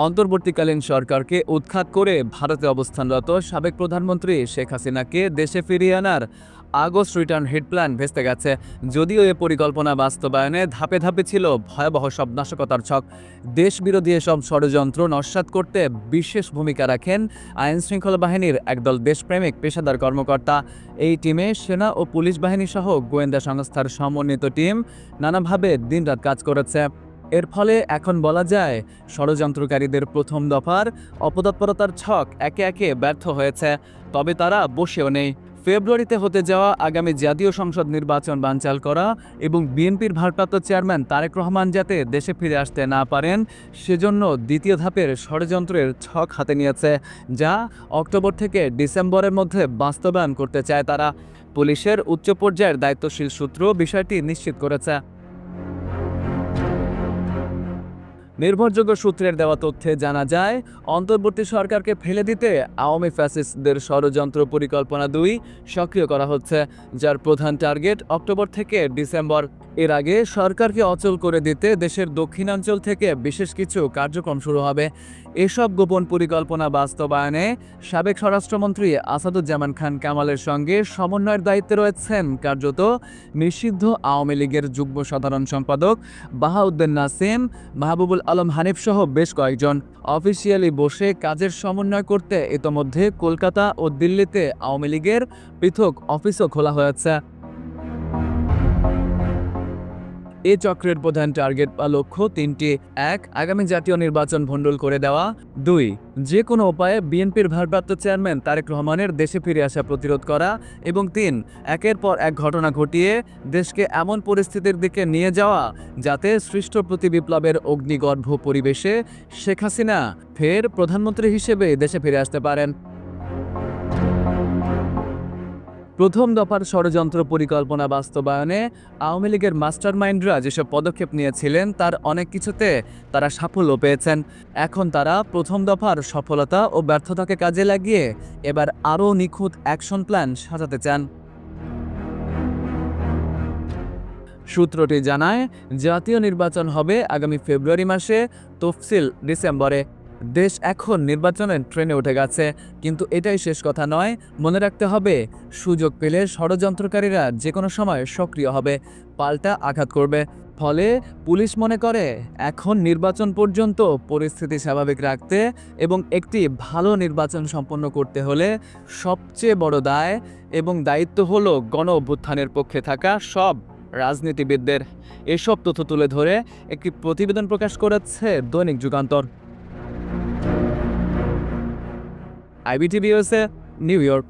অন্তর্বর্তীকালীন সরকারকে উৎখাত করে ভারতে অবস্থানরত সাবেক প্রধানমন্ত্রী শেখ হাসিনাকে দেশে ফিরিয়ে আনার আগস্ট রিটার্ন হিট প্ল্যান ভেস্তে গেছে। যদিও এ পরিকল্পনা বাস্তবায়নে ধাপে ধাপে ছিল ভয়াবহ সব নাশকতার ছক। দেশবিরোধী এসব ষড়যন্ত্র নস্যাৎ করতে বিশেষ ভূমিকা রাখেন আইনশৃঙ্খলা বাহিনীর একদল দেশপ্রেমিক পেশাদার কর্মকর্তা। এই টিমে সেনা ও পুলিশ বাহিনী সহ গোয়েন্দা সংস্থার সমন্বিত টিম নানাভাবে দিনরাত কাজ করেছে। এর ফলে এখন বলা যায় ষড়যন্ত্রকারীদের প্রথম দফার অপতৎপরতার ছক একে একে ব্যর্থ হয়েছে। তবে তারা বসেও নেই। ফেব্রুয়ারিতে হতে যাওয়া আগামী জাতীয় সংসদ নির্বাচন বানচাল করা এবং বিএনপির ভারপ্রাপ্ত চেয়ারম্যান তারেক রহমান যাতে দেশে ফিরে আসতে না পারেন সেজন্য দ্বিতীয় ধাপের ষড়যন্ত্রের ছক হাতে নিয়েছে, যা অক্টোবর থেকে ডিসেম্বরের মধ্যে বাস্তবায়ন করতে চায় তারা। পুলিশের উচ্চ পর্যায়ের দায়িত্বশীল সূত্র বিষয়টি নিশ্চিত করেছে। নির্ভরযোগ্য সূত্রের দেওয়া তথ্যে জানা যায়, অন্তর্বর্তী সরকারকে ফেলে দিতে আওয়ামী ফ্যাসিস্টদের ষড়যন্ত্র পরিকল্পনা 2 সক্রিয় করা হচ্ছে, যার প্রধান টার্গেট অক্টোবর থেকে ডিসেম্বর। এর আগে সরকারকে অচল করে দিতে দেশের দক্ষিণাঞ্চল থেকে বিশেষ কিছু কার্যক্রম শুরু হবে। এসব গোপন পরিকল্পনা বাস্তবায়নে সাবেক স্বরাষ্ট্রমন্ত্রী আসাদুজ্জামান খান কামালের সঙ্গে সমন্বয়ের দায়িত্বে রয়েছেন কার্যত নিষিদ্ধ আওয়ামী লীগের যুগ্ম সাধারণ সম্পাদক বাহাউদ্দিন নাসিম, মাহবুবুল আলম হানিফ সহ বেশ কয়েকজন। অফিসিয়ালি বসে কাজের সমন্বয় করতে ইতোমধ্যে কলকাতা ও দিল্লিতে আওয়ামী লীগের পৃথক অফিসও খোলা হয়েছে। এ চক্রের প্রধান টার্গেট বা লক্ষ্য 3টি। 1. আগামী জাতীয় নির্বাচন ভণ্ডুল করে দেওয়া। 2. যে কোনো উপায়ে বিএনপির ভারপ্রাপ্ত চেয়ারম্যান তারেক রহমানের দেশে ফিরে আসা প্রতিরোধ করা। এবং 3. একের পর এক ঘটনা ঘটিয়ে দেশকে এমন পরিস্থিতির দিকে নিয়ে যাওয়া যাতে সৃষ্ট প্রতিবিপ্লবের অগ্নিগর্ভ পরিবেশে শেখ হাসিনা ফের প্রধানমন্ত্রী হিসেবে দেশে ফিরে আসতে পারেন। প্রথম দফার ষড়যন্ত্র পরিকল্পনা বাস্তবায়নে আওয়ামী লীগের মাস্টারমাইন্ডরা যেসব পদক্ষেপ নিয়েছিলেন তার অনেক কিছুতে তারা সাফল্য পেয়েছেন। এখন তারা প্রথম দফার সফলতা ও ব্যর্থতাকে কাজে লাগিয়ে এবার আরও নিখুঁত অ্যাকশন প্ল্যান সাজাতে চান। সূত্রটি জানায়, জাতীয় নির্বাচন হবে আগামী ফেব্রুয়ারি মাসে, তফসিল ডিসেম্বরে। দেশ এখন নির্বাচনের ট্রেনে উঠে গেছে, কিন্তু এটাই শেষ কথা নয়। মনে রাখতে হবে, সুযোগ পেলে ষড়যন্ত্রকারীরা যে কোনো সময় সক্রিয় হবে, পাল্টা আঘাত করবে। ফলে পুলিশ মনে করে এখন নির্বাচন পর্যন্ত পরিস্থিতি স্বাভাবিক রাখতে এবং একটি ভালো নির্বাচন সম্পন্ন করতে হলে সবচেয়ে বড় দায় এবং দায়িত্ব হলো গণ অভ্যুত্থানের পক্ষে থাকা সব রাজনীতিবিদদের। এসব তথ্য তুলে ধরে একটি প্রতিবেদন প্রকাশ করেছে দৈনিক Jugantor. IBTV USA, New York.